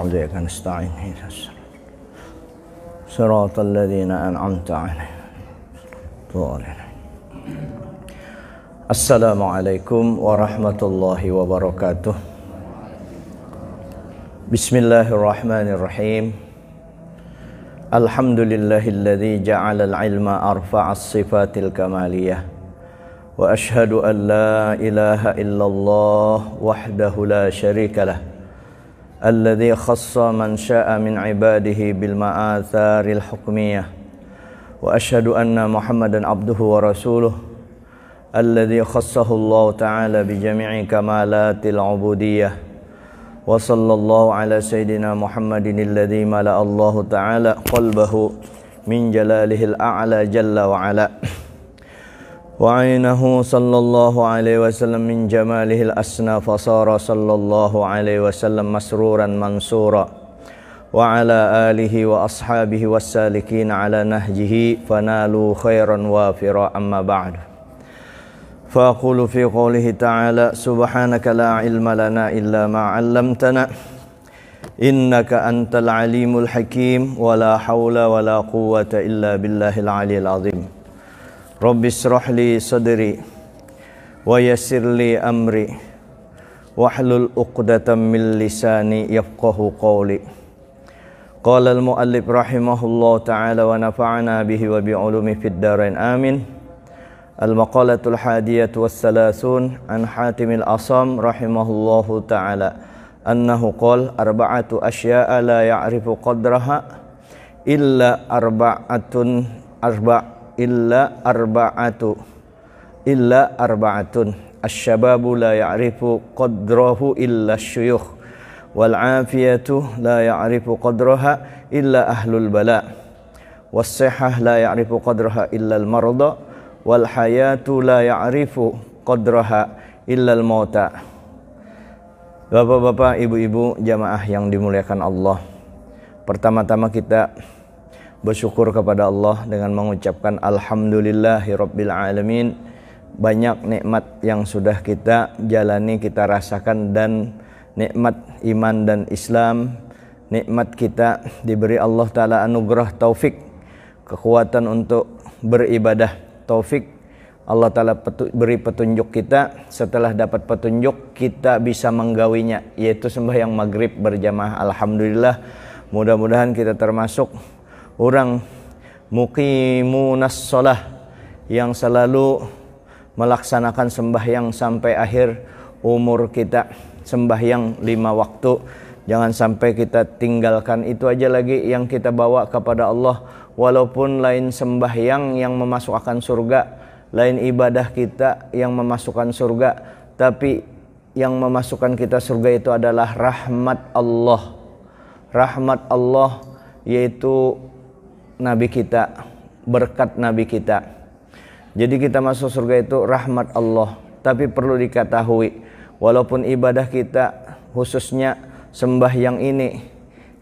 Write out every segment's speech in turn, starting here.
وإياك نستعين صراط الذين أنعمت عليهم. Assalamualaikum warahmatullahi wabarakatuh. Bismillahirrahmanirrahim. Alhamdulillahilladzi ja'ala al-ilma arfa'as sifatil kamaliyah. Wa ashhadu an la ilaha illallah wahdahu la syarika lah. Alladzi khassa man syaa min ibadihi bil ma'atsaril hukmiyah. Wa ashhadu anna Muhammadan abduhu wa rasuluh. Alladzi khassahu Allah ta'ala bi jami'i kamalatil ubudiyyah. Wa sallallahu ala sayyidina Muhammadin alladzi mala'a Allah ta'ala qalbahu min jalalihil a'la jalla wa ala. Wa aynahu sallallahu alaihi wasallam min jamalihil asna fasara sallallahu alaihi wasallam masruran mansura. Wa ala alihi wa ashabihi wassalikin ala nahjihi fanalu khairan wafira amma ba'du. فأقول في قوله تعالى سبحانك لا علم لنا إلا ما علمتنا إنك أنت العليم الحكيم ولا حول ولا قوة إلا بالله العلي العظيم رب اشرح لي صدري ويسر لي أمري واحلل عقدة من لساني يفقه قولي قال المؤلف رحمه الله تعالى ونفعنا به وبعلومه في الدارين آمين. Al-maqalatul hadiyatu wassalasun an Hatimil Asam rahimahullahu ta'ala annahu qala arba'atu asya'a la ya'rifu qadraha illa arba'atun asyababu la ya'rifu qadrahu illa asyuyukh wal afiyatu la ya'rifu qadraha illa ahlul bala was sihhah la ya'rifu qadraha illa al marda wal hayatu la ya'rifu qadraha illal mauta. Bapak-bapak, ibu-ibu, jamaah yang dimuliakan Allah. Pertama-tama kita bersyukur kepada Allah dengan mengucapkan alhamdulillahirabbil alamin. Banyak nikmat yang sudah kita jalani, kita rasakan, dan nikmat iman dan Islam, nikmat kita diberi Allah taala anugerah taufik, kekuatan untuk beribadah, taufik Allah Ta'ala beri petunjuk kita. Setelah dapat petunjuk kita bisa menggawinya, yaitu sembahyang maghrib berjamaah. Alhamdulillah, mudah-mudahan kita termasuk orang muqimunas shalah yang selalu melaksanakan sembahyang sampai akhir umur kita, sembahyang 5 waktu. Jangan sampai kita tinggalkan itu aja lagi yang kita bawa kepada Allah. Walaupun lain sembahyang yang memasukkan surga, lain ibadah kita yang memasukkan surga, tapi yang memasukkan kita surga itu adalah rahmat Allah. Rahmat Allah yaitu Nabi kita, berkat Nabi kita. Jadi kita masuk surga itu rahmat Allah. Tapi perlu diketahui, walaupun ibadah kita khususnya sembahyang ini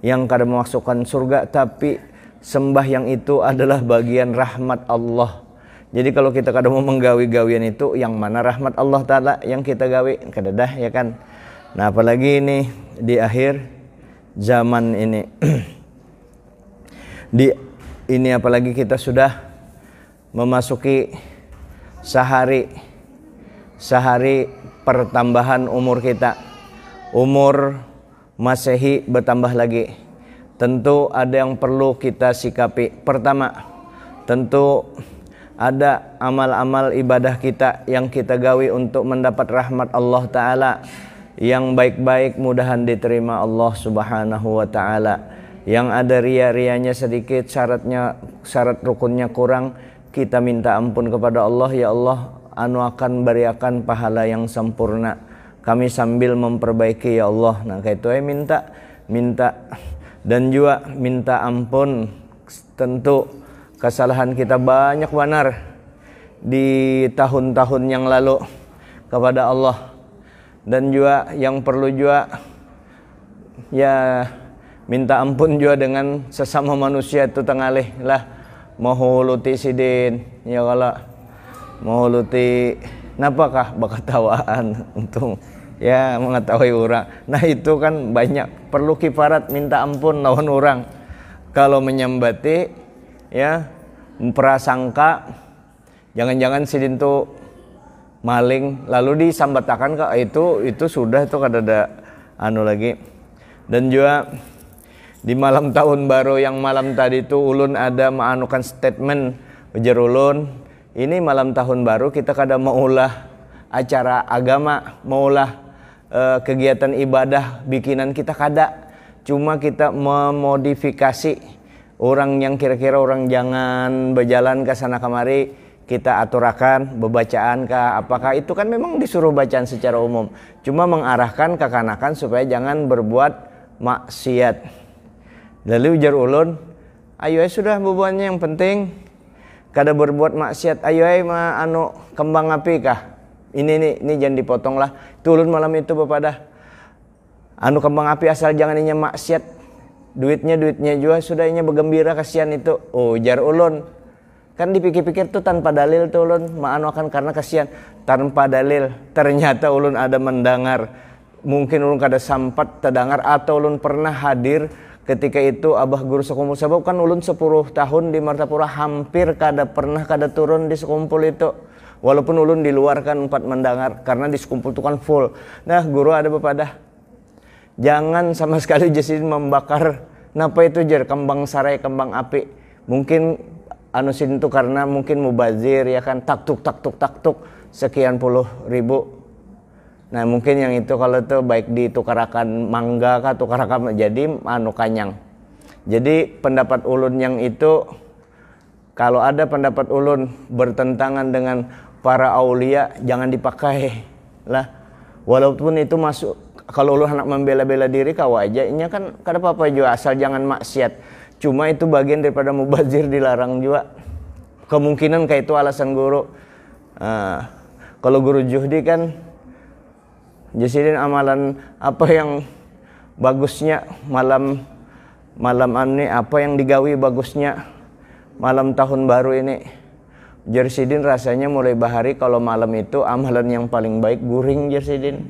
yang kada memasukkan surga, tapi sembahyang itu adalah bagian rahmat Allah. Jadi kalau kita kadang mau menggawi-gawian itu, yang mana rahmat Allah Ta'ala yang kita gawi, kadadah ya kan. Nah apalagi ini di akhir zaman ini ini apalagi kita sudah memasuki sehari pertambahan umur kita, umur Masehi bertambah lagi. Tentu ada yang perlu kita sikapi. Pertama, tentu ada amal-amal ibadah kita yang kita gawi untuk mendapat rahmat Allah Ta'ala yang baik-baik, mudahan diterima Allah Subhanahu wa Ta'ala. Yang ada ria-rianya sedikit, syarat rukunnya kurang, kita minta ampun kepada Allah. Ya Allah, anu akan beriakan pahala yang sempurna, kami sambil memperbaiki ya Allah. Nah kayak itu minta dan juga minta ampun. Tentu kesalahan kita banyak benar di tahun-tahun yang lalu kepada Allah. Dan juga yang perlu juga ya minta ampun juga dengan sesama manusia itu tengalih lah. Mohuluti sidin ya kalau mohuluti napakah bakatawaan untung ya mengetahui orang. Nah itu kan banyak perlu kifarat minta ampun lawan orang. Kalau menyambati ya prasangka jangan-jangan sidin tu maling lalu disambatakan ke itu sudah itu kada ada anu lagi. Dan juga di malam tahun baru yang malam tadi itu ulun ada maanukan statement ujar ulun, ini malam tahun baru kita kada maulah acara agama, maulah kegiatan ibadah bikinan kita kada, cuma kita memodifikasi orang yang kira-kira orang jangan berjalan ke sana kemari, kita aturakan bebacaan kah apakah itu kan memang disuruh bacaan secara umum, cuma mengarahkan kekanakan supaya jangan berbuat maksiat. Lalu ujar ulun, ayo sudah bebuannya yang penting kada berbuat maksiat, ayo anu kembang api kah ini jangan dipotong lah. Itu ulun malam itu bepada anu kembang api asal jangan inya maksiat, duitnya juga sudah inya bergembira kasihan itu. Oh ujar ulun, kan dipikir-pikir tuh tanpa dalil tuh ulun maanu akan karena kasihan tanpa dalil. Ternyata ulun ada mendengar, mungkin ulun kada sampat terdengar atau ulun pernah hadir ketika itu abah guru sekumpul, sebab kan ulun 10 tahun di Martapura hampir kada turun di sekumpul itu, walaupun ulun di luar kan 4 mendengar karena di sekumpul itu kan full. Nah guru ada bepada, jangan sama sekali jasin membakar napa itu jar kembang sarai kembang api, mungkin anu sin itu karena mungkin mubazir ya kan, taktuk sekian puluh ribu. Nah mungkin yang itu kalau itu baik ditukarakan mangga kah tukarakan jadi anu kanyang. Jadi pendapat ulun yang itu, kalau ada pendapat ulun bertentangan dengan para aulia jangan dipakai lah. Walaupun itu masuk, kalau ulun hendak membela-bela diri kau aja ini kan kada apa-apa juga asal jangan maksiat. Cuma itu bagian daripada mubazir dilarang juga. Kemungkinan kayak itu alasan guru. Kalau guru Juhdi kan jasidin amalan apa yang bagusnya malam ini, apa yang digawi bagusnya malam tahun baru ini. Jersidin rasanya mulai bahari kalau malam itu amalan yang paling baik guring Jersidin.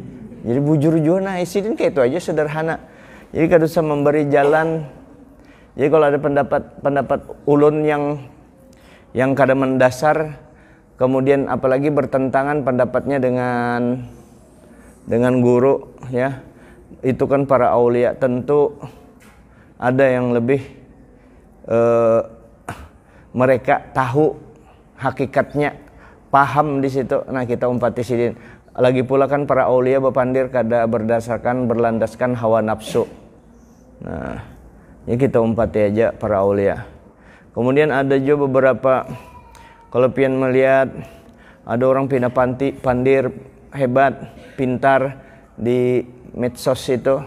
Jadi bujur juga nah Sidin kayak itu aja sederhana. Jadi kada usah memberi jalan. Jadi kalau ada pendapat ulun yang kada mendasar, kemudian apalagi bertentangan pendapatnya dengan guru ya, itu kan para aulia tentu ada yang lebih mereka tahu hakikatnya, paham di situ. Nah kita umpati sidin. Lagi pula kan para aulia bepandir kada berlandaskan hawa nafsu. Nah ya kita umpati aja para aulia. Kemudian ada juga beberapa, kalau pian melihat ada orang pindah pandir hebat, pintar di medsos itu,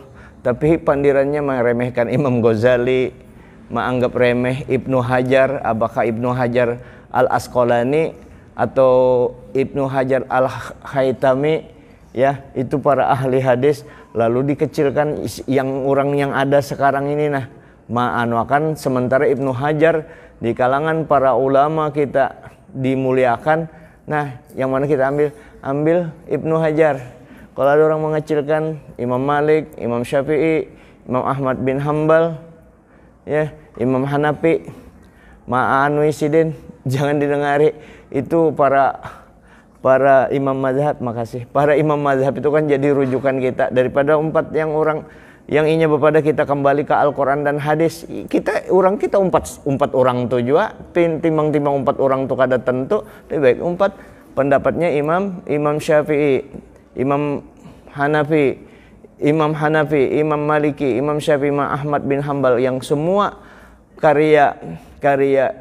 tapi pandirannya meremehkan Imam Ghazali, menganggap remeh Ibnu Hajar, apakah Ibnu Hajar Al-Asqalani atau Ibnu Hajar Al-Haytami ya, itu para ahli hadis, lalu dikecilkan yang orang yang ada sekarang ini. Nah ma'anuakan sementara Ibnu Hajar di kalangan para ulama kita dimuliakan. Nah yang mana kita ambil Ibnu Hajar. Kalau ada orang mengecilkan Imam Malik, Imam Syafi'i, Imam Ahmad bin Hambal ya, Imam Hanafi, ma'anu isidin, jangan didengari. Itu para imam mazhab, makasih. Para imam mazhab itu kan jadi rujukan kita daripada yang inya bepada kita kembali ke Al-Quran dan hadis. Kita umpat orang tu juga, timbang umpat orang tu kada tentu, lebih baik umpat pendapatnya Imam Syafi'i, Imam Hanafi, Imam Maliki, Imam Syafi'i, Imam Ahmad bin Hambal, yang semua karya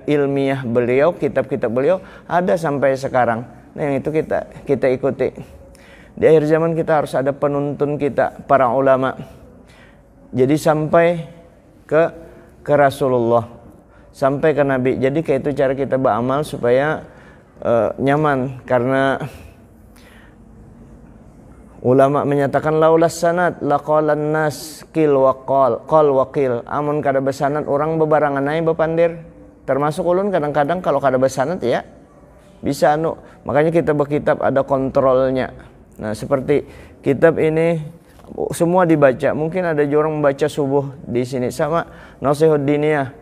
ilmiah beliau, kitab-kitab beliau ada sampai sekarang. Nah yang itu kita ikuti. Di akhir zaman kita harus ada penuntun kita, para ulama. Jadi sampai ke Rasulullah, sampai ke Nabi. Jadi kayak itu cara kita beramal supaya nyaman. Karena ulama menyatakan laulas sanad laqalan nas qil wa qal wa qil. Amun kada besanad orang bebarangan ae bepandir. Termasuk ulun kadang-kadang kalau kada besanad ya bisa makanya kita berkitab ada kontrolnya. Nah seperti Kitab ini semua dibaca. Mungkin ada orang membaca subuh di sini sama Nasihat Diniyah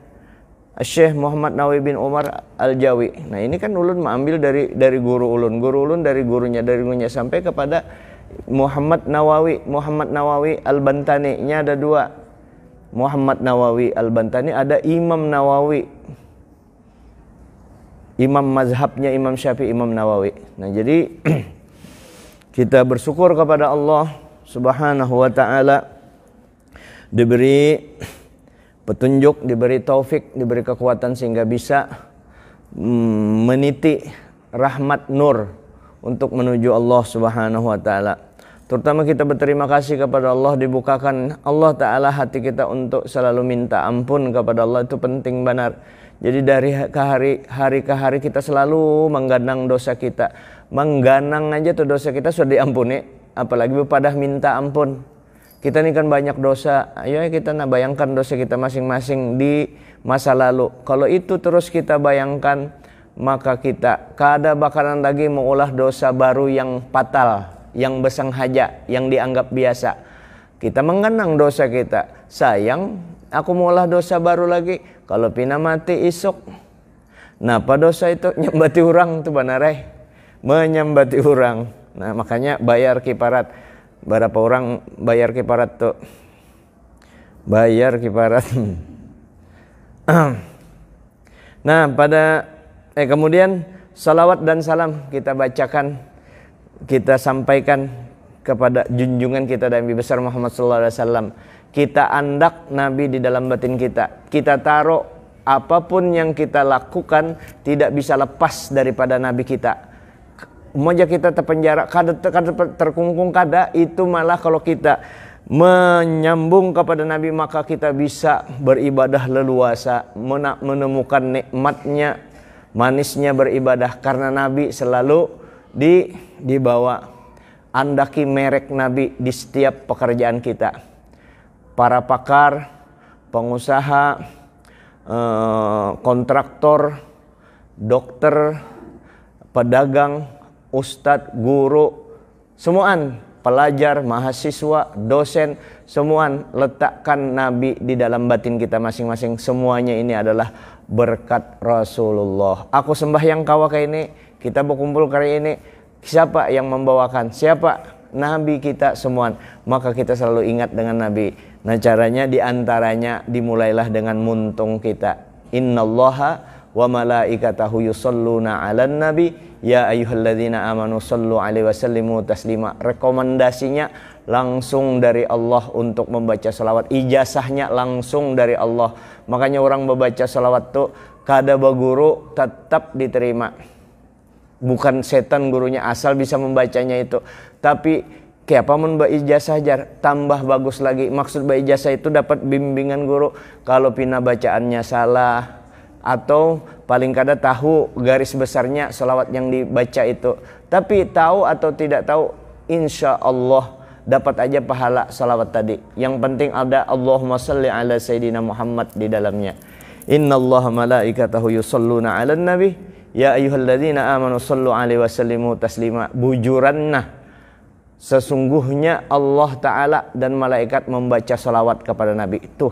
Syekh Muhammad Nawawi bin Umar Al-Jawi. Nah, ini kan ulun mengambil dari guru ulun. Guru ulun dari gurunya sampai kepada Muhammad Nawawi Al-Bantani-nya ada dua. Muhammad Nawawi Al-Bantani, ada Imam Nawawi. Imam mazhabnya Imam Syafi'i, Imam Nawawi. Nah, jadi kita bersyukur kepada Allah Subhanahu wa taala diberi petunjuk, diberi taufik, diberi kekuatan sehingga bisa meniti rahmat nur untuk menuju Allah Subhanahu wa taala. Terutama kita berterima kasih kepada Allah, dibukakan Allah taala hati kita untuk selalu minta ampun kepada Allah, itu penting benar. Jadi dari hari ke hari kita selalu mengganang dosa kita. Mengganang aja tuh dosa kita sudah diampuni, apalagi pada minta ampun. Kita ini kan banyak dosa. Ayo kita bayangkan dosa kita masing-masing di masa lalu. Kalau itu terus kita bayangkan, maka kita kada bakalan lagi mengulah dosa baru yang fatal, yang besenghaja, yang dianggap biasa. Kita mengenang dosa kita. Sayang, aku mengulah dosa baru lagi. Kalau pina mati isuk, napa dosa itu nyambati orang tuh banarai, menyambati orang. Nah, makanya bayar kiparat. Berapa orang bayar kiparat tuh? Bayar kiparat. Nah, kemudian salawat dan salam kita bacakan, kita sampaikan kepada junjungan kita Nabi besar Muhammad sallallahu alaihi wasallam. Kita andak Nabi di dalam batin kita. Kita taruh apapun yang kita lakukan tidak bisa lepas daripada Nabi kita. Moja kita terpenjara, kada terkungkung kada, itu malah kalau kita menyambung kepada Nabi maka kita bisa beribadah leluasa, menemukan nikmatnya, manisnya beribadah karena Nabi selalu dibawa. Andaki merek Nabi di setiap pekerjaan kita. Para pakar, pengusaha, kontraktor, dokter, pedagang, ustadz, guru, semuaan, pelajar, mahasiswa, dosen, semuaan letakkan Nabi di dalam batin kita masing-masing. Semuanya ini adalah berkat Rasulullah. Aku sembahyang kawaka ini, kita berkumpul kali ini, siapa yang membawakan? Siapa? Nabi kita semua. Maka kita selalu ingat dengan Nabi. Nah, caranya diantaranya dimulailah dengan muntung kita. Innallaha wa malaikatahu yusholluna 'alan nabi ya ayyuhalladzina amanu shallu 'alaihi wasallimu taslima. Rekomendasinya langsung dari Allah untuk membaca salawat. Ijazahnya langsung dari Allah. Makanya orang membaca salawat tuh kada baguru tetap diterima. Bukan setan gurunya asal bisa membacanya itu, tapi kayak apa mun ijazah jar tambah bagus lagi. Maksud ijazah itu dapat bimbingan guru. Kalau pina bacaannya salah atau paling kada tahu garis besarnya selawat yang dibaca itu, tapi tahu atau tidak tahu, insya Allah dapat aja pahala selawat tadi. Yang penting ada Allahumma salli ala Sayyidina Muhammad di dalamnya. Innallaha malaikatahu yusholluna 'alan nabi ya ayyuhalladzina amanu shallu 'alaihi wasallimu taslima. Bujuranna, sesungguhnya Allah Ta'ala dan malaikat membaca salawat kepada Nabi. Tuh,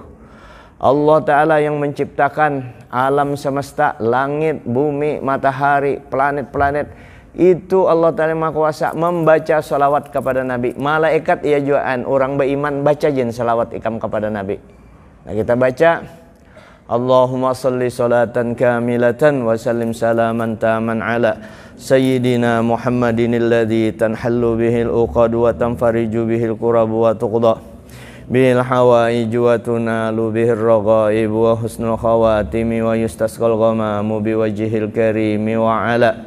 Allah Ta'ala yang menciptakan alam semesta, langit, bumi, matahari, planet-planet, itu Allah Ta'ala Maha Kuasa membaca salawat kepada Nabi. Malaikat ia juaan, orang beriman baca jen salawat ikam kepada Nabi. Nah, kita baca Allahumma salli salatan kamilatan wa sallim salaman taman ala Sayyidina Muhammadin alladhi tanhallu bihil uqad wa tanfariju bihil qurab wa tuqda bihil hawaij wa tunalu bihil raghaib wa husnul khawatimi wa yustasqal ghamamu biwajhil karimi wa ala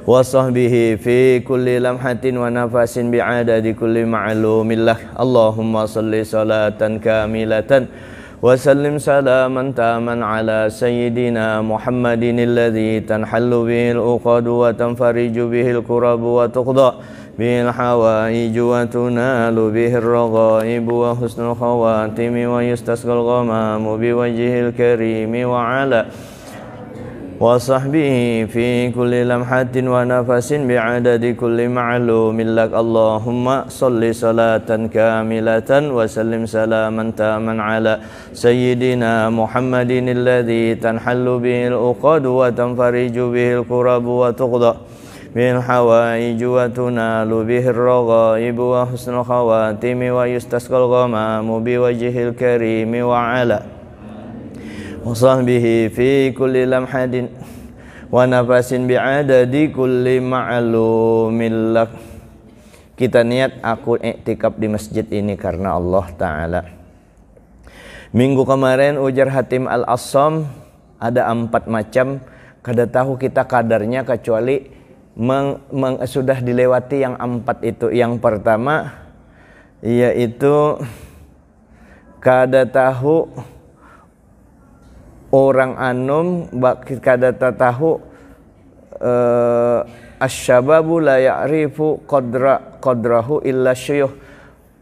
wa sahbihi fi kulli lamhatin wa nafasin bi'adadi kulli ma'lumillah. Allahumma salli salatan kamilatan وسلم سلاما تاما على سيدنا محمد الذي تنحل به العقد وتنفرج به الكرب وتقضى به الحوائج وتنال به الرغائب وحسن الخواتم ويستسقى الغمام بوجه الكريم وعلى وصحبه في كل لمحة ونفس بعدد كل معلوم لك اللهم صل صلاة كاملة وسلم سلاما تاما على سيدنا محمد الذي تنحل به العقد وتنفرج به الكرب وتقضى به الحوائج وتنال به الرغائب وحسن الخواتم ويستسقى الغمام بوجه الكريم وعلى وصحبه في كل لمحة ونفس بعدد كل معلوم لك. Kita niat aku iktikaf di masjid ini karena Allah Ta'ala. Minggu kemarin ujar Hatim Al-Assam ada 4 macam. Kada tahu kita kadarnya kecuali sudah dilewati yang 4 itu. Yang pertama yaitu kada tahu orang anum, kada tahu asyababu la ya'rifu qadrahu illa syuyuh.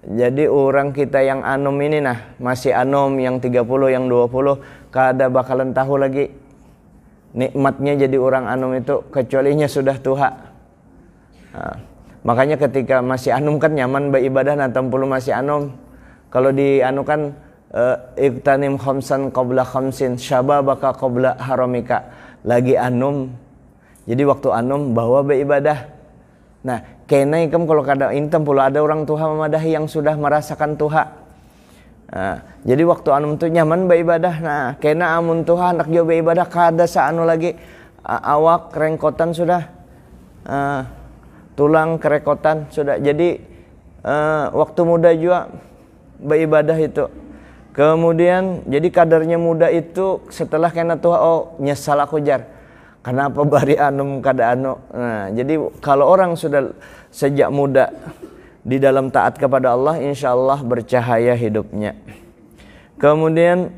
Jadi orang kita yang anum ini masih anum, yang 30, yang 20 kada bakalan tahu lagi nikmatnya jadi orang anum itu kecualinya sudah tua. Makanya ketika masih anum kan nyaman beribadah, tampulu masih anum. Kalau di anu kan iktanim khamsan qabla khamsin syababaka qabla haramika, lagi anum. Jadi waktu anum bawa beribadah. Nah, kena ikam kalau kada intam pula ada orang tuha memadahi yang sudah merasakan tuha. Jadi waktu anum tu nyaman beribadah. Nah, kena amun tuha anak jo beribadah kada saanu lagi awak kerengkotan sudah. Tulang kerekotan sudah. Jadi waktu muda juga beribadah itu. Kemudian jadi kadarnya muda itu setelah kena tua, oh nyesal aku jar. Kenapa bari anum kada anu. Nah, jadi kalau orang sudah sejak muda di dalam taat kepada Allah, insya Allah bercahaya hidupnya. Kemudian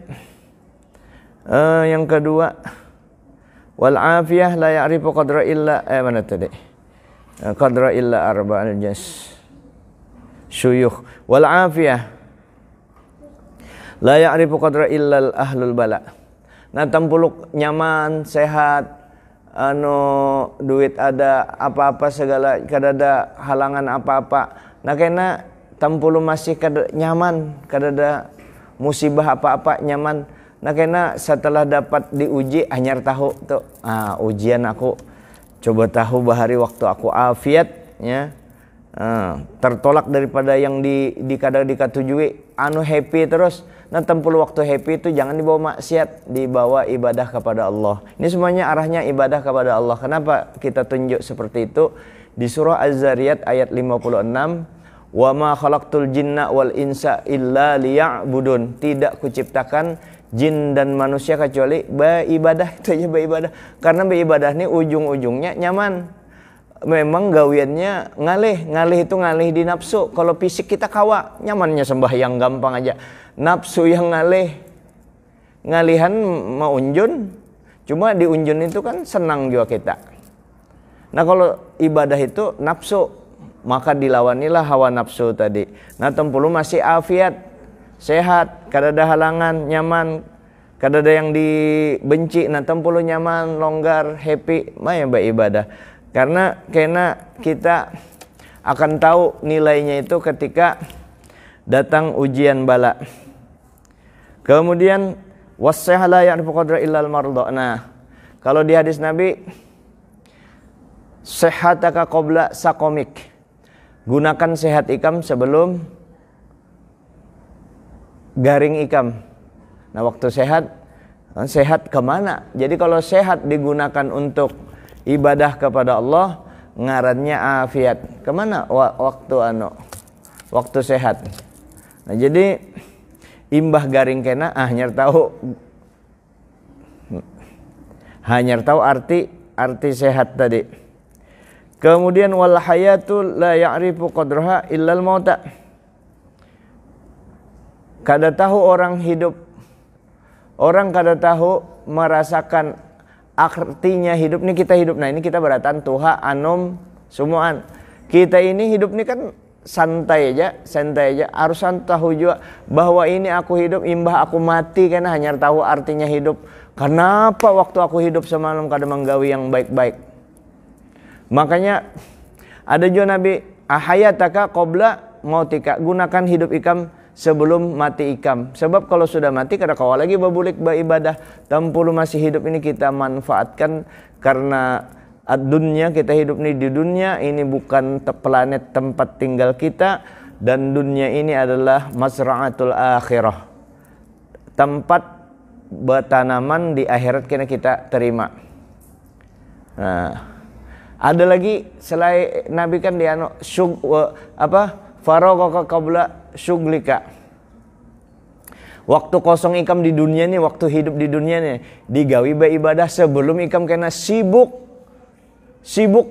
yang kedua, wal afiyah la ya'rifu qadra illa mana tadi? Qadra illa arba'al jas syuyukh. Wal afiyah la ya'rifu qadra illa ahlul bala. Nah, tampuluk nyaman, sehat, duit ada, apa-apa segala, kada ada halangan apa-apa. Nah, kena tampulu masih kada nyaman, kada ada musibah apa-apa nyaman. Nah, kena setelah dapat diuji anyar tahu tuh. Ujian aku coba tahu bahari waktu aku afiat ya. Tertolak daripada yang kada dikatujui, happy terus. Nah, tampul waktu happy itu jangan dibawa maksiat, dibawa ibadah kepada Allah. Ini semuanya arahnya ibadah kepada Allah. Kenapa kita tunjuk seperti itu? Di surah Az-Zariyat ayat 56, wa ma khalaqtul jinna wal insa illa liya'budun. Tidak kuciptakan jin dan manusia kecuali beribadah. Itu aja beribadah. Karena beribadah ini ujung-ujungnya nyaman. Memang gawiannya ngalih itu ngalih di nafsu. Kalau fisik kita kawa, nyamannya sembahyang gampang aja. Nafsu yang ngalihan mau unjun, cuma di unjun itu kan senang juga kita. Nah, kalau ibadah itu nafsu, maka dilawanilah hawa nafsu tadi. Nah, tempulu masih afiat, sehat, kada ada halangan, nyaman, kada ada yang dibenci. Nah, tempulu nyaman, longgar, happy, maya beribadah. Karena kita akan tahu nilainya itu ketika datang ujian bala. Kemudian was-sihah la ya'rifu qadra illal marda. Nah, kalau di hadis Nabi, sehataka qabla sakomik. Gunakan sehat ikam sebelum garing ikam. Nah, waktu sehat kemana? Jadi kalau sehat digunakan untuk ibadah kepada Allah, ngarannya afiat. Kemana waktu sehat? Nah, jadi imbah garing kena hanyar tahu arti sehat tadi. Kemudian wal hayatu la ya'rifu qadraha illal mauta. Kada tahu orang hidup. Orang kada tahu merasakan artinya hidup. Ini kita hidup. Nah, ini kita beratan tuha anom semuaan. Kita ini hidup ini kan santai aja. Harus tahu juga bahwa ini aku hidup, imbah aku mati, karena hanya tahu artinya hidup. Kenapa waktu aku hidup semalam kada menggawi yang baik-baik? Makanya ada juga Nabi, ahayataka qabla mautika, gunakan hidup ikam sebelum mati ikam. Sebab kalau sudah mati kada kawa lagi babulik beribadah. Tampulu masih hidup ini kita manfaatkan, karena dunia, kita hidup ini di dunia ini bukan planet tempat tinggal kita, dan dunia ini adalah masra'atul akhirah, tempat bertanaman di akhirat kena kita terima. Nah, ada lagi selain Nabi kan dia faragaka qabla syuglika. Waktu kosong ikam di dunia nih, waktu hidup di dunia nih, digawi beribadah sebelum ikam kena sibuk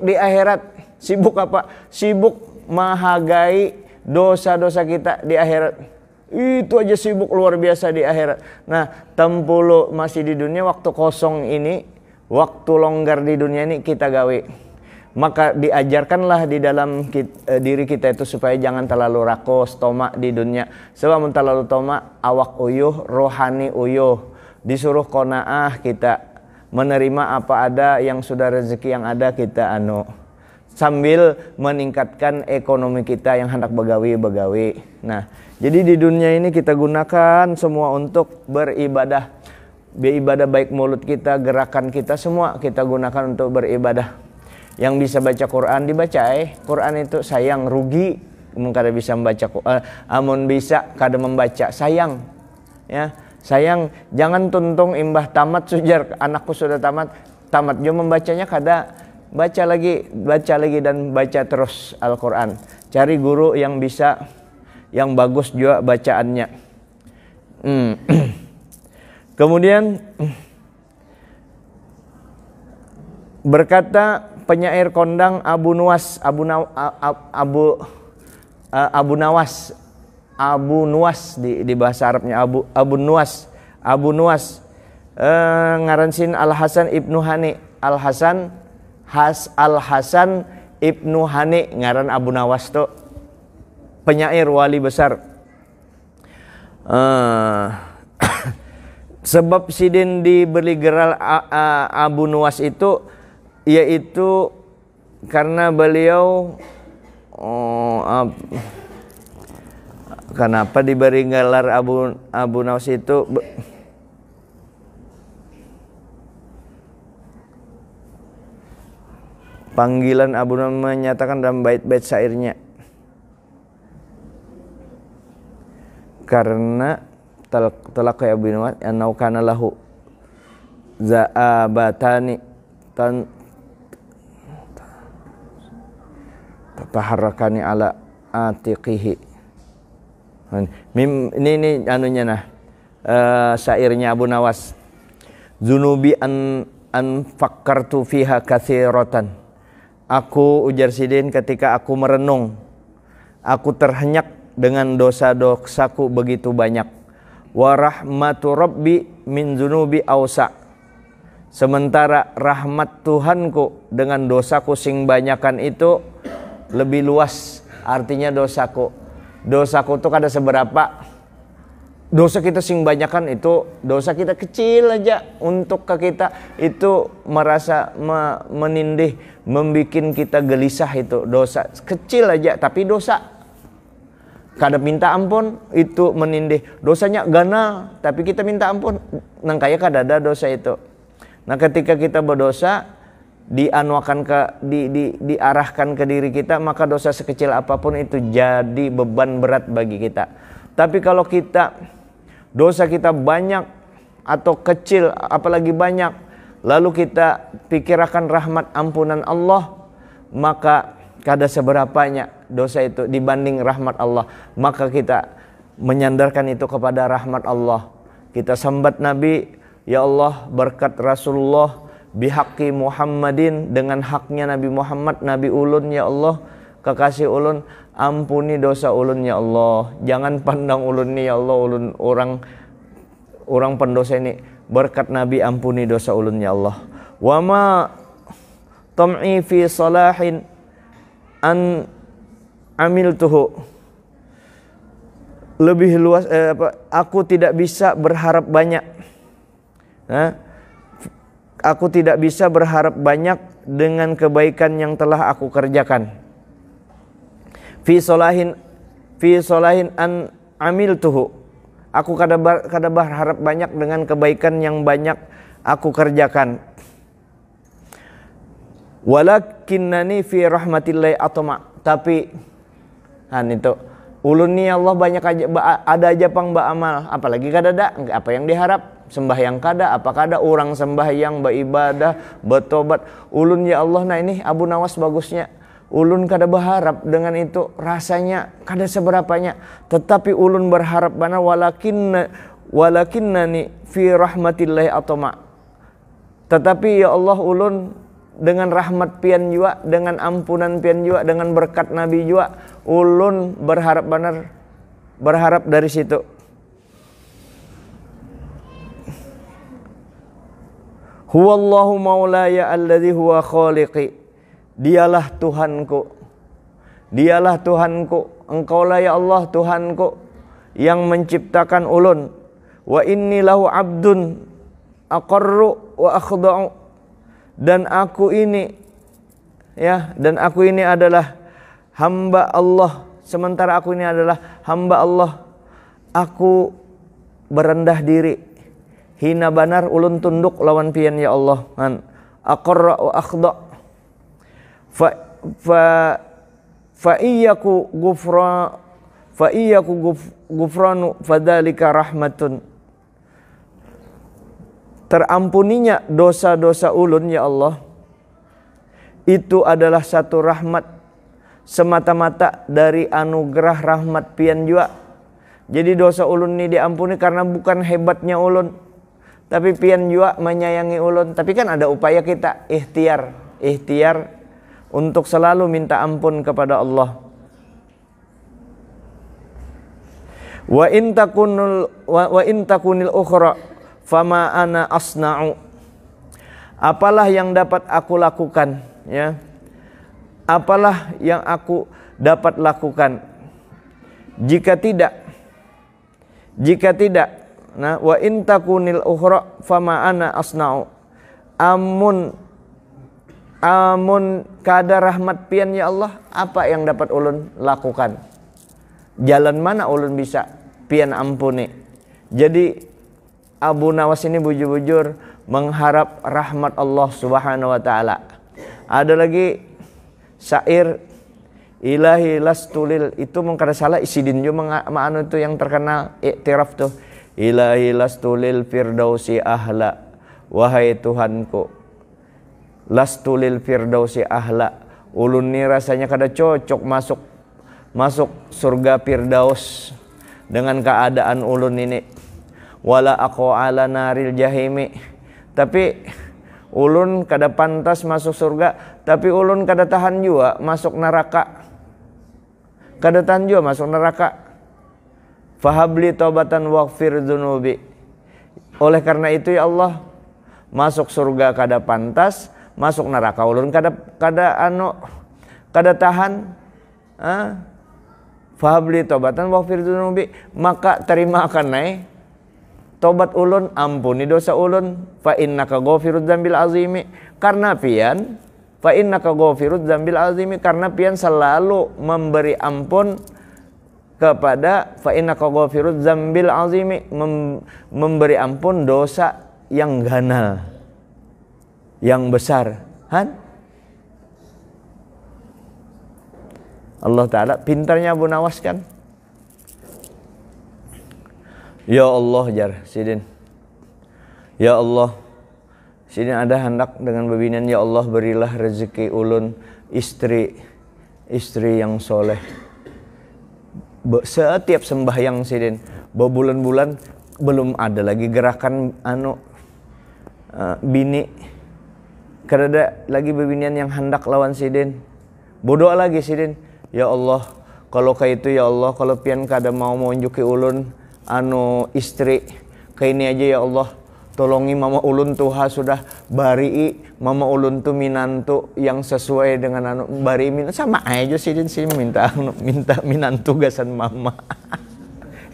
di akhirat. Sibuk apa? Sibuk menghargai dosa-dosa kita di akhirat. Itu aja sibuk luar biasa di akhirat. Nah, tempulu masih di dunia, waktu kosong ini, waktu longgar di dunia ini kita gawe. Maka diajarkanlah di dalam diri kita itu supaya jangan terlalu rakus, tomak di dunia. Sebab terlalu tomak, awak uyuh, rohani uyuh. Disuruh qanaah, kita menerima apa ada, yang sudah rezeki yang ada kita sambil meningkatkan ekonomi kita yang hendak begawi. Nah, jadi di dunia ini kita gunakan semua untuk beribadah. Beribadah baik mulut kita, gerakan kita, semua kita gunakan untuk beribadah. Yang bisa baca Quran dibaca. Quran itu sayang, rugi kada bisa membaca. Amun bisa kada membaca, sayang. Ya, sayang. Jangan tuntung imbah tamat sujar, anakku sudah tamat juga membacanya kada. Baca lagi dan baca terus Al-Quran. Cari guru yang bisa, yang bagus juga bacaannya. Kemudian berkata penyair kondang Abu Nuwas di bahasa Arabnya Abu Nuwas ngaransin Al-Hasan Ibnu Hani. Al-Hasan Ibnu Hani ngaran Abu Nawas tuh penyair wali besar. Sebab sidin diberi gelar Abu Nuwas itu yaitu karena beliau kenapa diberi gelar Abu Nawas itu? Panggilan Abu Nawas menyatakan dalam bait-bait syairnya, karena telah kayak Abu Nawas anau kana lahu zaabatani taharakani ala atiqihi. Ini anunya syairnya Abu Nawas. Zunubi an fakkartu fiha katsiratan. Aku, ujar sidin, ketika aku merenung, aku terhenyak dengan dosa-dosaku begitu banyak. Wa rahmatu rabbi min zunubi ausa. Sementara rahmat Tuhanku dengan dosaku sing banyakan itu lebih luas. Artinya dosaku tuh kada seberapa. Dosa kita sing banyakan itu, dosa kita kecil aja untuk ke kita itu merasa menindih, membikin kita gelisah. Itu dosa kecil aja, tapi dosa kada minta ampun itu menindih. Dosanya ganal, tapi kita minta ampun, nangkaya kada ada dosa itu. Nah, ketika kita berdosa diarahkan ke diri kita, maka dosa sekecil apapun itu jadi beban berat bagi kita. Tapi kalau dosa kita banyak atau kecil, apalagi banyak, lalu kita pikirkan rahmat ampunan Allah, maka kada seberapanya dosa itu dibanding rahmat Allah. Maka kita menyandarkan itu kepada rahmat Allah. Kita sambat Nabi, ya Allah, berkat Rasulullah, bihaqqi Muhammadin, dengan haknya Nabi Muhammad, Nabi ulun, ya Allah, kekasih ulun, ampuni dosa ulun ya Allah. Jangan pandang ulun ni ya Allah, ulun orang pendosa ini. Berkat Nabi ampuni dosa ulun ya Allah. Wa ma tam'i fi salahin an amiltuhu. Lebih luas aku tidak bisa berharap banyak. aku tidak bisa berharap banyak dengan kebaikan yang telah aku kerjakan. Fi solahin an amiltuhu. Aku kada berharap banyak dengan kebaikan yang banyak aku kerjakan. Walakinnani fi rahmatillahi atma. Tapi itu ulun ni Allah banyak aja ada aja pang beramal, apalagi kada ada apa yang diharap. Sembahyang kada, apa kada orang sembahyang, beribadah, bertobat. Ulun ya Allah, nah ini Abu Nawas bagusnya. Ulun kada berharap dengan itu, rasanya kada seberapanya. Tetapi ulun berharap benar walakinnani fi rahmatillahi atma. Tetapi ya Allah, ulun dengan rahmat pian jua, dengan ampunan pian jua, dengan berkat Nabi jua, ulun berharap benar, berharap dari situ. Huwallahu maulaya alladhi huwa khaliqi. Dialah Tuhanku. Dialah Tuhanku. Engkaulah ya Allah Tuhanku yang menciptakan ulun. Wa inni lahu abdun aqarru wa akhda'u. Dan aku ini adalah hamba Allah. Sementara aku ini adalah hamba Allah, aku berendah diri. Hina banar ulun tunduk lawan pian ya Allah. Aqarra wa akhda. Fa iyyaku ghufranu fadzalika rahmatun. Terampuninya dosa-dosa ulun ya Allah, itu adalah satu rahmat, semata-mata dari anugerah rahmat pian jua. Jadi dosa ulun ini diampuni karena bukan hebatnya ulun, tapi pian jua menyayangi ulun. Tapi kan ada upaya kita ikhtiar untuk selalu minta ampun kepada Allah. Wa in takunil ukhra fama ana asna'u. Apalah yang dapat aku lakukan, ya? Apalah yang aku dapat lakukan jika tidak, nah, wa in takunil ukhra fama ana asna'u. Amun kada rahmat pian ya Allah, apa yang dapat ulun lakukan? Jalan mana ulun bisa pian ampuni? Jadi Abu Nawas ini bujur-bujur mengharap rahmat Allah Subhanahu wa taala. Ada lagi syair ilahi lastulil, itu mengkada salah isidin juga ma'anu itu yang terkenal iktiraf tuh. Ilahi lastulil firdausi ahla, wahai Tuhanku, lastulil firdausi ahla, ulun ni rasanya kada cocok masuk surga firdaus dengan keadaan ulun ini. Wala aku ala naril jahimi, tapi ulun kada pantas masuk surga, tapi ulun kada tahan juga masuk neraka. Kada tahan juga masuk neraka. Fahabli taubatan waghfir dzunubi. Oleh karena itu ya Allah, masuk surga kada pantas, masuk neraka ulun kada tahan. Fahabli taubatan waghfir dzunubi, maka terimakan tobat ulun, ampuni dosa ulun. Fa innaka ghafirudz dzambil azimi, karena pian fa innaka ghafirudz dzambil azimi, karena pian selalu memberi ampun kepada fa innaka ghafirudz dzambil azimi, memberi ampun dosa yang ganal, yang besar. Allah Ta'ala pintarnya Abu Nawas kan. Ya Allah jar sidin, ya Allah sidin ada hendak dengan bebinian, ya Allah berilah rezeki ulun istri yang soleh. Setiap sembahyang sidin, berbulan-bulan belum ada lagi gerakan bini, kada ada lagi bebinian yang hendak lawan sidin. Berdoa lagi sidin, ya Allah kalau kayak itu ya Allah, kalau pian kada mau menunjuki ulun istri kayak ini aja ya Allah, tolongi mama ulun tuha sudah bari mama ulun tu minantu yang sesuai dengan bari sama aja sih minta minantu gasan mama.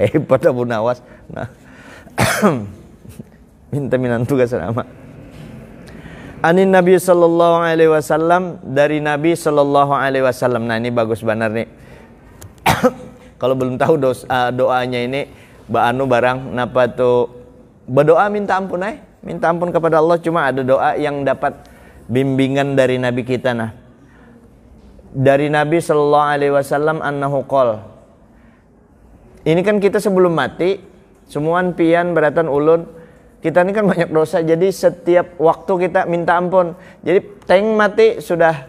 Hebat Abu Nawas. Nah minta minantu gasan mama. Anin Nabi sallallahu alaihi wasallam, dari Nabi sallallahu alaihi wasallam. Nah, ini bagus benar nih. Kalau belum tahu doanya ini Anu barang napa tuh berdoa minta ampun minta ampun kepada Allah, cuma ada doa yang dapat bimbingan dari Nabi kita. Nah, dari Nabi sallallahu alaihi wasallam annahu qol. Ini kan kita sebelum mati semuan pian beratan ulun, kita ini kan banyak dosa, jadi setiap waktu kita minta ampun. Jadi teng mati sudah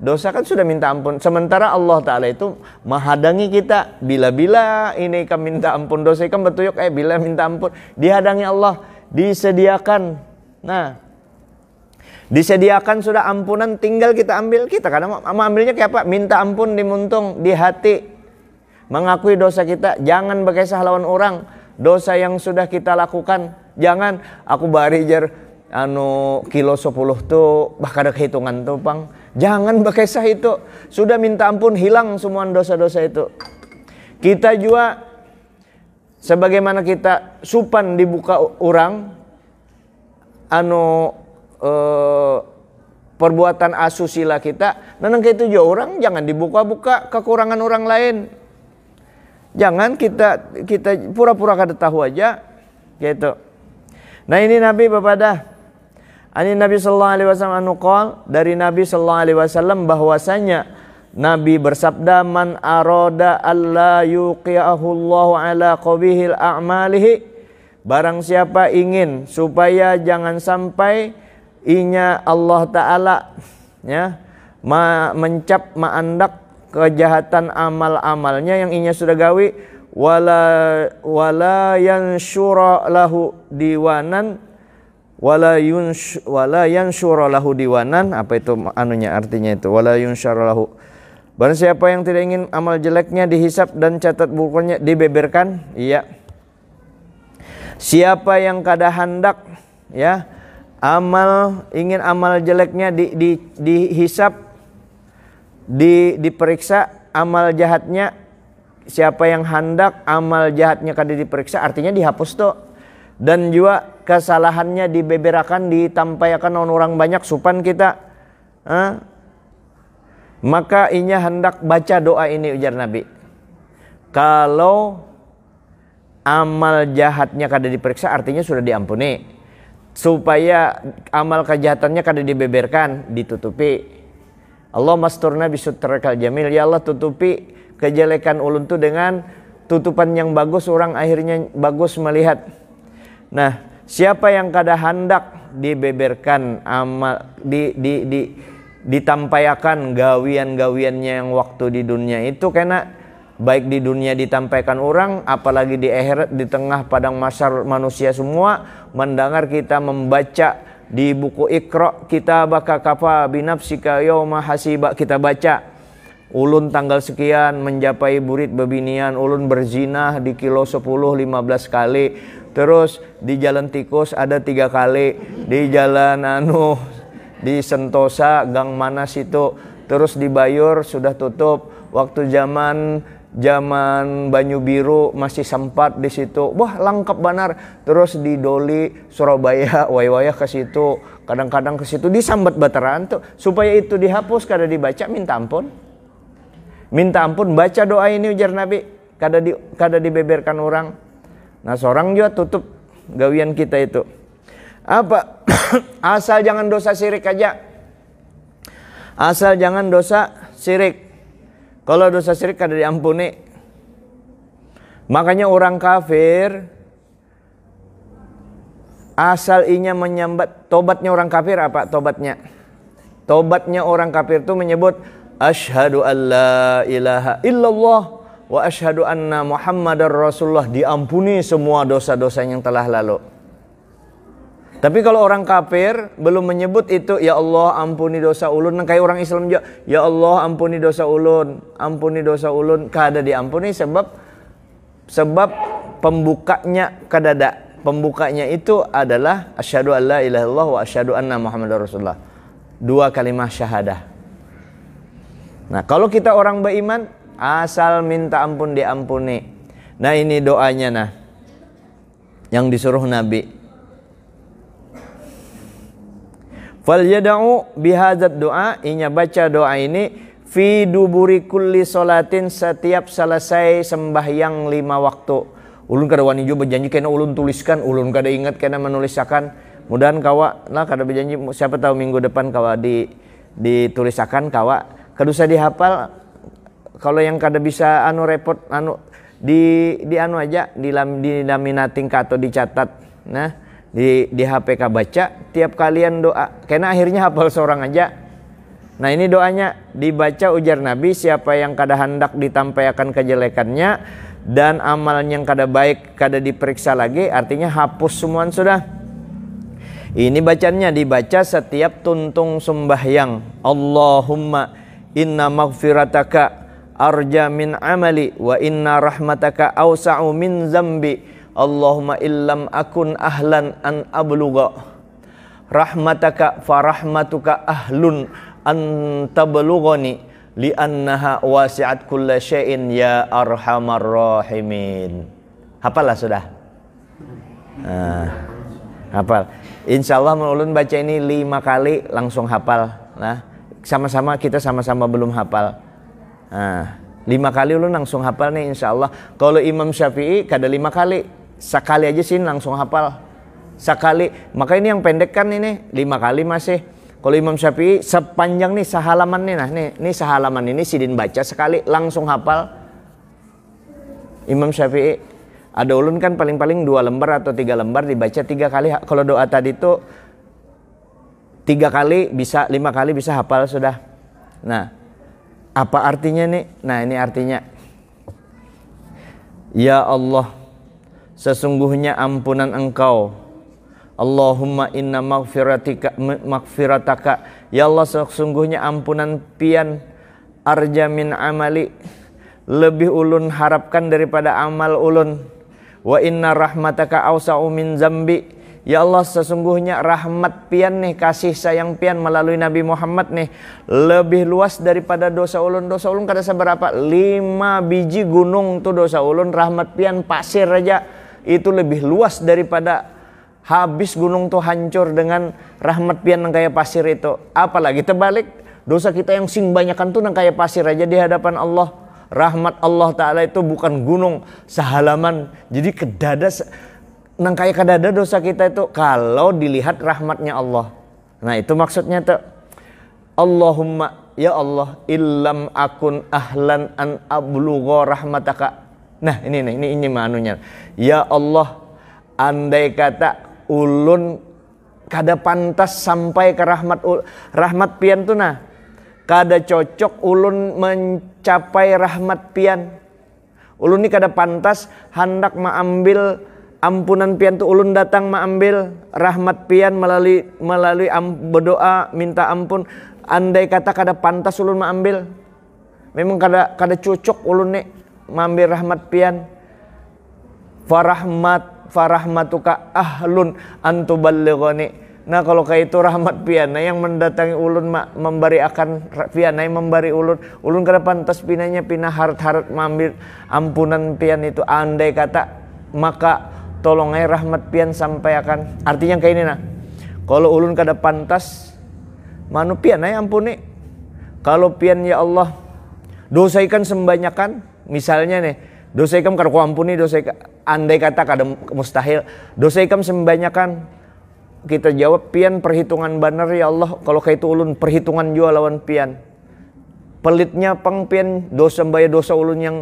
dosa kan sudah minta ampun. Sementara Allah Ta'ala itu menghadangi kita. Bila-bila ini kan minta ampun dosa kan betuyuk bila minta ampun dihadangi Allah, disediakan. Nah, disediakan sudah ampunan, tinggal kita ambil. Kita kadang ambilnya kayak apa? Minta ampun di muntung, di hati, mengakui dosa kita. Jangan berkisah lawan orang dosa yang sudah kita lakukan. Jangan aku bari jar kilo 10 tuh bahkan ada hitungan tuh pang. Jangan berkisah itu. Sudah minta ampun, hilang semua dosa-dosa itu. Kita juga sebagaimana kita supan dibuka orang perbuatan asusila kita, nanang itu juga orang jangan dibuka-buka kekurangan orang lain. Jangan kita pura-pura kada tahu aja gitu. Nah, ini Nabi bepada ani Nabi sallallahu alaihi wasallam dari Nabi sallallahu alaihi wasallam bahwasanya Nabi bersabda, man arada alla yuqiyahu Allahu ala qabihil a'malihi, barang siapa ingin supaya jangan sampai inya Allah Ta'ala mencap maandak kejahatan amal-amalnya yang inya sudah gawi, wala yansyura lahu diwan, apa itu artinya itu, wala yansyura lahu. Barang siapa yang tidak ingin amal jeleknya dihisap dan catat bukunya dibeberkan, iya. Siapa yang kada hendak ingin amal jeleknya dihisap, diperiksa amal jahatnya. Siapa yang hendak amal jahatnya kada diperiksa, artinya dihapus tuh. Dan juga kesalahannya dibeberakan, ditampaikan orang banyak supan kita. Maka inya hendak baca doa ini, ujar Nabi. Kalau amal jahatnya kada diperiksa, artinya sudah diampuni. Supaya amal kejahatannya kada dibeberkan, ditutupi. Allah masturna bisutrakal jamil. Ya Allah, tutupi kejelekan ulun tu dengan tutupan yang bagus, orang akhirnya bagus melihat. Nah, siapa yang kada hendak dibeberkan amal ditampaikan gawian-gawiannya yang waktu di dunia itu, karena baik di dunia ditampaikan orang, apalagi di akhirat, di tengah padang mahsyar manusia semua mendengar kita membaca di buku Iqra kitabaka kafa binafsika yauma hasiba, kita baca ulun tanggal sekian mencapai burit bebinian, ulun berzinah di kilo 10-15 kali, terus di jalan tikus ada 3 kali, di jalan di Sentosa gang mana situ, terus di Bayur sudah tutup, waktu zaman Banyu Biru masih sempat di situ. Wah, lengkap benar. Terus di Doli Surabaya waya-waya ke situ, kadang-kadang ke situ disambat bateran tuh, supaya itu dihapus kada dibaca, minta ampun. Minta ampun, baca doa ini ujar Nabi, kada dibeberkan orang. Nah, seorang juga tutup gawian kita itu. Apa? Asal jangan dosa syirik aja. Asal jangan dosa syirik. Kalau dosa syirik kada diampuni. Makanya orang kafir, asal inya menyambat, tobatnya orang kafir apa? Tobatnya orang kafir itu menyebut asyhadu an la ilaha illallah wa asyhadu anna muhammadar rasulullah, diampuni semua dosa-dosa yang telah lalu. Tapi kalau orang kafir belum menyebut itu, ya Allah ampuni dosa ulun, kayak orang Islam juga, ya Allah ampuni dosa ulun, kada diampuni sebab pembukanya kadada. Pembukanya itu adalah asyhadu an la ilaha illallah wa asyhadu anna muhammadar rasulullah. 2 kalimat syahadah. Nah, kalau kita orang beriman, asal minta ampun diampuni. Nah, ini doanya yang disuruh Nabi. Falyad'u bihadzat doa, inya baca doa ini fi duburi kulli salatin, setiap selesai sembahyang 5 waktu. Ulun kada wani jo berjanji kena ulun tuliskan, ulun kada ingat kena menulisakan. Mudahan kawa lah kada berjanji, siapa tahu minggu depan kawa ditulisakan kawa. Kada usah dihafal. Kalau yang kada bisa repot di anu aja, di laminating atau dicatat. Nah, di HP baca tiap kalian doa, karena akhirnya hafal seorang aja. Nah, ini doanya dibaca, ujar Nabi, siapa yang kada hendak ditampaikan kejelekannya dan amalnya yang kada baik kada diperiksa lagi, artinya hapus semuaan sudah. Ini bacanya dibaca setiap tuntung sembahyang. Allahumma inna maghfirataka arja min amali wa inna rahmataka awsa'u min zambi. Allahumma illam akun ahlan an ablugha rahmataka farahmatuka ahlun an tablughani li'annaha wasi'at kulla syai'in ya arhamar rahimin. Hafallah sudah. Hafal. Insyaallah ulun baca ini 5 kali langsung hafal. Nah, kita sama-sama belum hafal. 5 kali ulun langsung hafal nih insyaallah. Kalau Imam Syafi'i kada 5 kali. Sekali aja sih langsung hafal. Sekali. Maka ini yang pendek kan ini 5 kali masih. Kalau Imam Syafi'i sepanjang nih sehalaman nih, nah nih sehalaman ini sidin baca sekali langsung hafal. Imam Syafi'i ada ulun kan paling-paling 2 lembar atau 3 lembar dibaca 3 kali. Kalau doa tadi itu 3 kali bisa, 5 kali bisa hafal sudah. Nah, apa artinya nih? Nah, ini artinya, ya Allah, sesungguhnya ampunan Engkau. Allahumma inna maghfirataka, ya Allah, sesungguhnya ampunan pian arja min amali, lebih ulun harapkan daripada amal ulun. Wa inna rahmataka awsa'u min zambi, ya Allah, sesungguhnya rahmat pian nih, kasih sayang pian melalui Nabi Muhammad nih lebih luas daripada dosa ulun. Dosa ulun kada seberapa, 5 biji gunung tuh dosa ulun, rahmat pian pasir aja itu lebih luas daripada habis gunung tuh hancur dengan rahmat pian nang kaya pasir itu. Apalagi terbalik, dosa kita yang sing banyakan tuh nang kaya pasir aja di hadapan Allah. Rahmat Allah Ta'ala itu bukan gunung sehalaman. Jadi kedada nang kaya kedada dosa kita itu kalau dilihat rahmatnya Allah. Nah, itu maksudnya tuh. Allahumma, ya Allah, illam akun ahlan an ablugha rahmataka. Nah, ini manunya. Ya Allah, andai kata ulun kada pantas sampai ke rahmat pian tu nah, kada cocok ulun mencapai rahmat pian. Ulun ni kada pantas hendak mengambil ampunan pian tu, ulun datang mengambil rahmat pian melalui berdoa minta ampun. Andai kata kada pantas ulun mengambil, memang kada cocok ulun ni mengambil rahmat pian. Farahmatuka ahlun antuballighani. Nah, kalau kayak itu rahmat pian, nah yang mendatangi ulun memberi akan pian, nah yang memberi ulun kada pantas pinanya pinah harap mengambil ampunan pian itu. Andai kata, maka tolong ay rahmat pian sampai akan. Artinya kayak ini nah, kalau ulun kada pantas manu pian ay ampuni. Kalau pian ya Allah dosa ikan sembanyakan, misalnya nih dosa ikam kada ku ampuni, dosa ikam andai kata kada mustahil, dosa ikam sembanyakan, kita jawab pian perhitungan benar ya Allah. Kalau kayak itu ulun perhitungan jua lawan pian, pelitnya pang pian dosa mbaya dosa ulun yang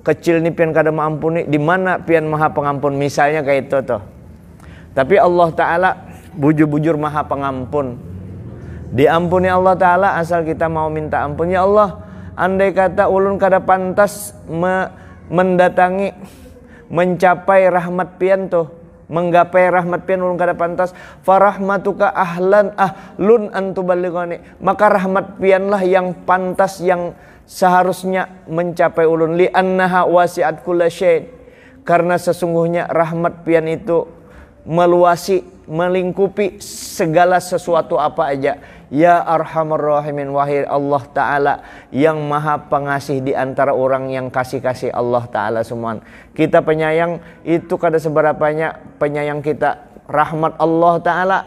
kecil nih pian kada maampuni, di mana pian maha pengampun, misalnya kayak itu tuh. Tapi Allah Ta'ala bujur-bujur maha pengampun, diampuni Allah Ta'ala asal kita mau minta ampun. Ya Allah, andai kata ulun kada pantas mendatangi mencapai rahmat pian tuh, menggapai rahmat pian ulun kada pantas. Farahmatuka ahlun antuballighani, maka rahmat pianlah yang pantas, yang seharusnya mencapai ulun. Li annaha wasi'at kulla syai', karena sesungguhnya rahmat pian itu meluasi, melingkupi segala sesuatu apa aja. Ya Arhamar Rahimin, wahai Allah Ta'ala yang maha pengasih di antara orang yang kasih-kasih Allah Ta'ala semua. Kita penyayang itu kada seberapanya penyayang kita. Rahmat Allah Ta'ala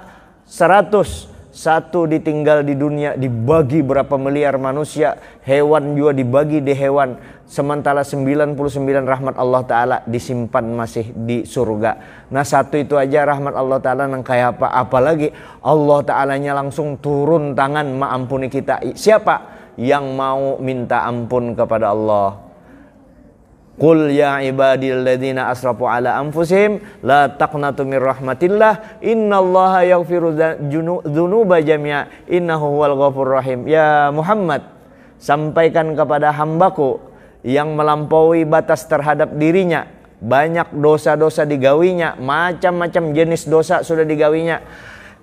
100, satu ditinggal di dunia, dibagi berapa miliar manusia, hewan juga dibagi di hewan, sementara 99 rahmat Allah Ta'ala disimpan masih di surga. Nah satu itu aja rahmat Allah Ta'ala nang kayak apa, apalagi Allah Ta'alanya langsung turun tangan mengampuni kita. Siapa yang mau minta ampun kepada Allah? Qul ya ibadilladzina asrafu ala anfusihim la taqnatu mir rahmatillah innallaha yaghfiru dzunuba jami'a innahu huwal ghafurur rahim. Ya Muhammad, sampaikan kepada hambaku yang melampaui batas terhadap dirinya, banyak dosa-dosa digawinya, macam-macam jenis dosa sudah digawinya,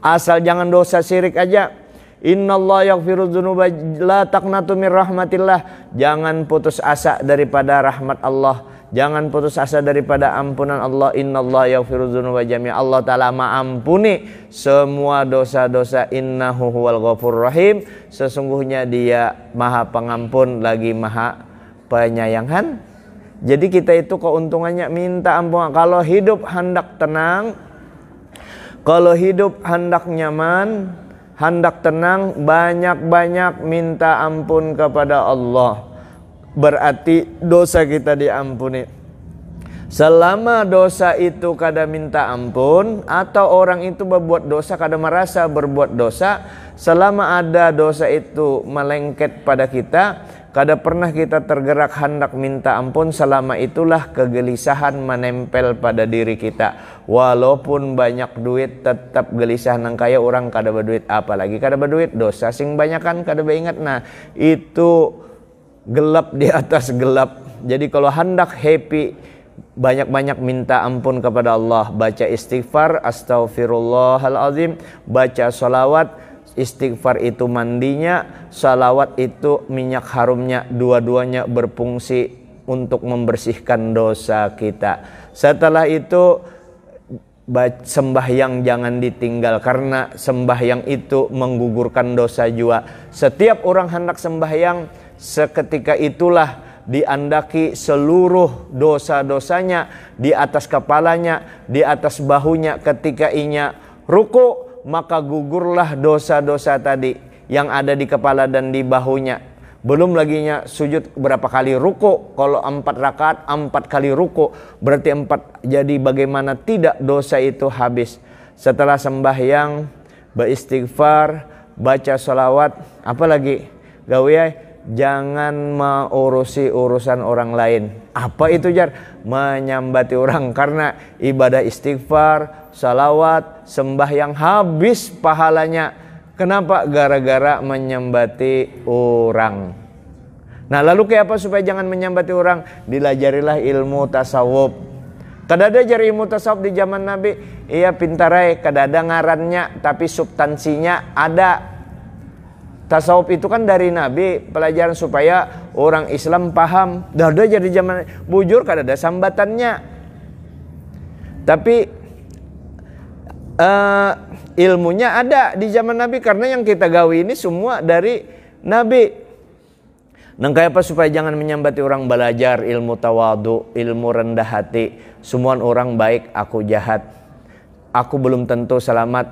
asal jangan dosa syirik aja. Innallaha yaghfiru dzunuba la taqnatu mir rahmatillah. Jangan putus asa daripada rahmat Allah, jangan putus asa daripada ampunan Allah. Innallaha yaghfiru dzunuba jami'a. Allah Ta'ala mengampuni semua dosa-dosa. Innahu huwal ghafurur rahim. Sesungguhnya Dia Maha Pengampun lagi Maha Penyayangan. Jadi kita itu keuntungannya minta ampun. Kalau hidup hendak tenang, kalau hidup hendak nyaman, hendak tenang, banyak-banyak minta ampun kepada Allah. Berarti dosa kita diampuni. Selama dosa itu kada minta ampun, atau orang itu berbuat dosa kada merasa berbuat dosa, selama ada dosa itu melengket pada kita, kada pernah kita tergerak hendak minta ampun, selama itulah kegelisahan menempel pada diri kita. Walaupun banyak duit tetap gelisah nang kaya orang kada berduit, apalagi kada berduit dosa sing banyakan kada beingat. Nah itu gelap di atas gelap. Jadi kalau hendak happy, banyak-banyak minta ampun kepada Allah, baca istighfar, astaghfirullahalazim, baca salawat. Istighfar itu mandinya, salawat itu minyak harumnya, dua-duanya berfungsi untuk membersihkan dosa kita. Setelah itu sembahyang jangan ditinggal, karena sembahyang itu menggugurkan dosa juga. Setiap orang hendak sembahyang, seketika itulah diandaki seluruh dosa-dosanya di atas kepalanya, di atas bahunya. Ketika inya ruku, maka gugurlah dosa-dosa tadi yang ada di kepala dan di bahunya. Belum laginya sujud berapa kali ruku. Kalau 4 rakaat 4 kali ruku, berarti 4. Jadi bagaimana tidak dosa itu habis. Setelah sembahyang, beristighfar, baca sholawat, apalagi gawe, jangan mengurusi urusan orang lain. Apa itu jar? Menyambati orang. Karena ibadah istighfar, sholawat, sembahyang habis pahalanya. Kenapa? Gara-gara menyambati orang. Nah lalu kayak apa supaya jangan menyambati orang? Dilajarilah ilmu tasawuf. Kadada jari ilmu tasawuf di zaman Nabi, iya pintarai, kadada ngarannya, tapi substansinya ada. Tasawuf itu kan dari Nabi, pelajaran supaya orang Islam paham. Dada jadi zaman bujur kadada sambatannya. Tapi ilmunya ada di zaman Nabi, karena yang kita gawi ini semua dari Nabi. Nang kayak apa supaya jangan menyambati orang? Belajar ilmu tawadu, ilmu rendah hati. Semua orang baik, aku jahat. Aku belum tentu selamat,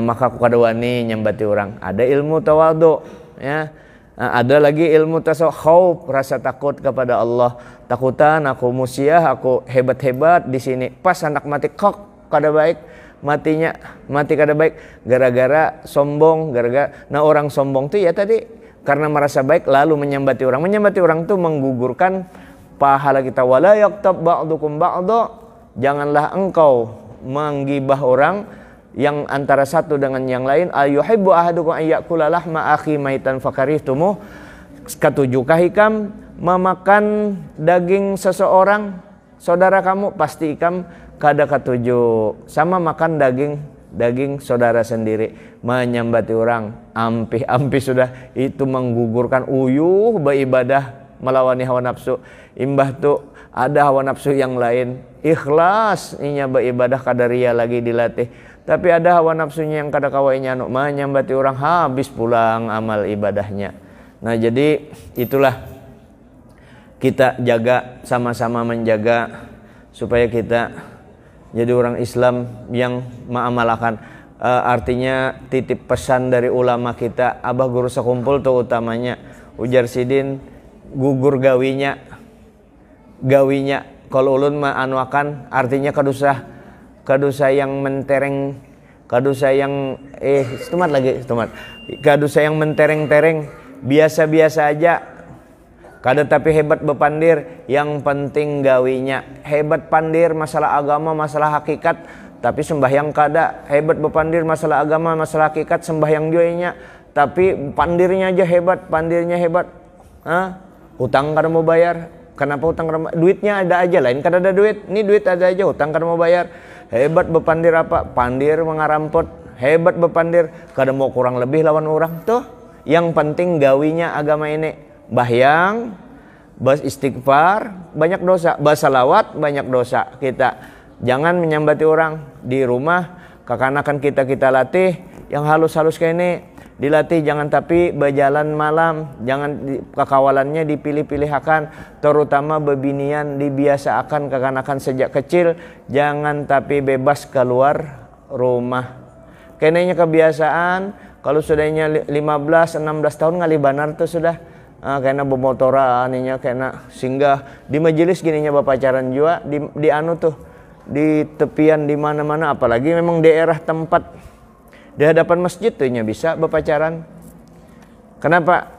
maka aku kada wani nyambati orang. Ada ilmu tawadu, ya. Ada lagi ilmu tasawuf, rasa takut kepada Allah. Takutan aku musiah, aku hebat-hebat di sini. Pas anak mati kok kada baik. Mati kada baik gara-gara sombong, gara-gara. Nah orang sombong tuh ya tadi karena merasa baik lalu menyambati orang. Menyambati orang tuh menggugurkan pahala kita. Wala yaktab ba'dukum ba'da. Janganlah engkau menggibah orang yang antara satu dengan yang lain. Ayuhibbu ahadukum ayyakula lahma akhi maitan fakarihtumu. Ketujuhkah ikam memakan daging seseorang saudara kamu? Pasti ikam kada ketujuh sama makan daging saudara sendiri. Menyambati orang ampih sudah itu menggugurkan uyuh beribadah melawani hawa nafsu. Imbah tu ada hawa nafsu yang lain, ikhlas inya beribadah kada ria lagi dilatih. Tapi ada hawa nafsunya yang kada kawainya menyambati orang, habis pulang amal ibadahnya. Nah jadi itulah kita jaga, sama-sama menjaga supaya kita jadi orang Islam yang mengamalkan artinya titip pesan dari ulama kita, abah guru sekumpul tuh utamanya ujar sidin gugur gawinya kalau ulun mah anuakan artinya kadusa yang mentereng, kadusa yang kadusa yang mentereng-tereng, biasa-biasa aja. Kada tapi hebat bepandir, yang penting gawinya. Hebat pandir masalah agama, masalah hakikat, tapi sembahyang kada. Hebat bepandir masalah agama, masalah hakikat, sembahyang juainya, tapi pandirnya aja hebat, pandirnya hebat. Hutang kada mau bayar. Kenapa hutang kada mau? Duitnya ada aja, lain kada ada duit. Ini duit ada aja, hutang kada mau bayar. Hebat bepandir apa? Pandir mengarampot. Hebat bepandir, kada mau kurang lebih lawan orang tuh. Yang penting gawinya agama ini. Bahyang, bas istighfar, banyak dosa. Bas salawat, banyak dosa. Kita jangan menyambati orang di rumah. Kekanakan kita latih yang halus-halus kayak ini dilatih. Jangan tapi berjalan malam, jangan kekawalannya dipilih-pilihkan, terutama bebinian dibiasakan kekanakan sejak kecil. Jangan tapi bebas keluar rumah. Kayaknya kebiasaan kalau sudahnya 15-16 tahun ngali banar tuh sudah. Kena bermotoran ininya, kena singgah di majelis gininya pacaran juga di anu tuh di tepian di mana-mana, apalagi memang daerah tempat di hadapan masjid tuh nya bisa pacaran. Kenapa?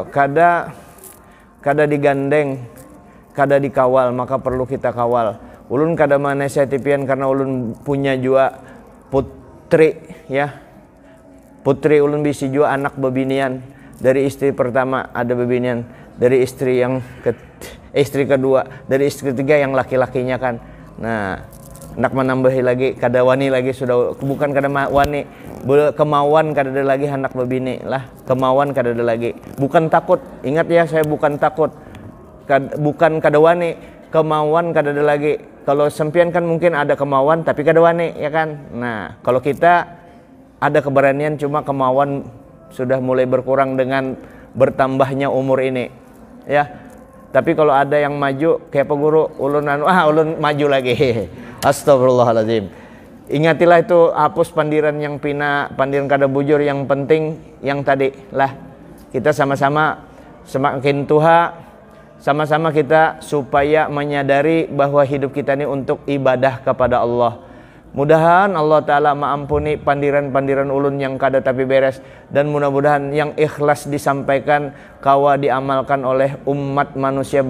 Kada digandeng, kada dikawal, maka perlu kita kawal. Ulun kada manasihatipian karena ulun punya juga putri ya. Putri ulun bisi juga anak bebinian. Dari istri pertama ada bebinian, dari istri istri kedua, dari istri ketiga yang laki-lakinya kan. Nah, nak menambahi lagi kada wani lagi sudah, bukan kada wani, kemauan kada ada lagi anak bebini lah, kemauan kada ada lagi. Bukan takut, ingat ya saya bukan takut, bukan kada wani, kemauan kada ada lagi. Kalau sempian kan mungkin ada kemauan tapi kada wani ya kan. Nah, kalau kita ada keberanian cuma kemauan sudah mulai berkurang dengan bertambahnya umur ini ya. Tapi kalau ada yang maju kayak apa guru, ulun maju lagi. Astagfirullahaladzim. Ingatilah itu, hapus pandiran yang pina, pandiran kada bujur. Yang penting yang tadi lah, kita sama-sama semakin tua, sama-sama kita supaya menyadari bahwa hidup kita ini untuk ibadah kepada Allah. Mudahan Allah Ta'ala maampuni pandiran-pandiran ulun yang kada tapi beres, dan mudah-mudahan yang ikhlas disampaikan kawa diamalkan oleh umat manusia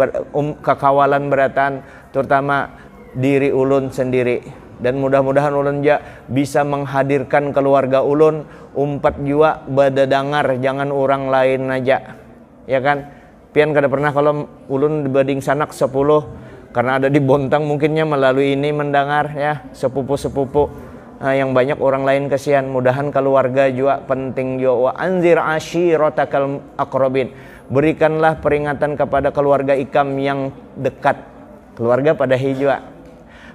kekawalan beratan, terutama diri ulun sendiri. Dan mudah-mudahan ulun juga bisa menghadirkan keluarga ulun umpat jua badadangar, jangan orang lain aja ya kan. Pian kada pernah kalau ulun dibanding sanak 10 karena ada di Bontang mungkinnya melalui ini mendengar ya, sepupu-sepupu yang banyak orang lain kesian. Mudahan keluarga juga penting juga. Wa anzir ashiratakal aqrabin, berikanlah peringatan kepada keluarga ikam yang dekat, keluarga pada hijwa.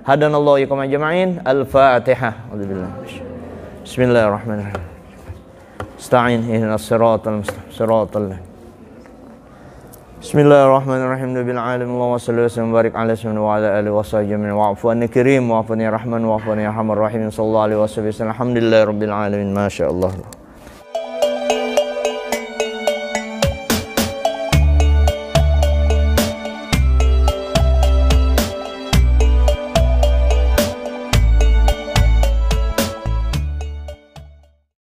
Hadanallahu ikum ajma'in. Al-Fatihah. Bismillahirrahmanirrahim. Ista'in ihdinas siratal mustaqim. Bismillahirrahmanirrahim. Rabbil alamin. Allahumma shalli wa sallim wa barik ala sayyidina wa ala alihi wa sahbihi wa afu anni karim wa afu ya rahman wa afu ya arhamar rahim. Sallallahu alaihi wasallam. Alhamdulillahirabbil alamin. Masyaallah.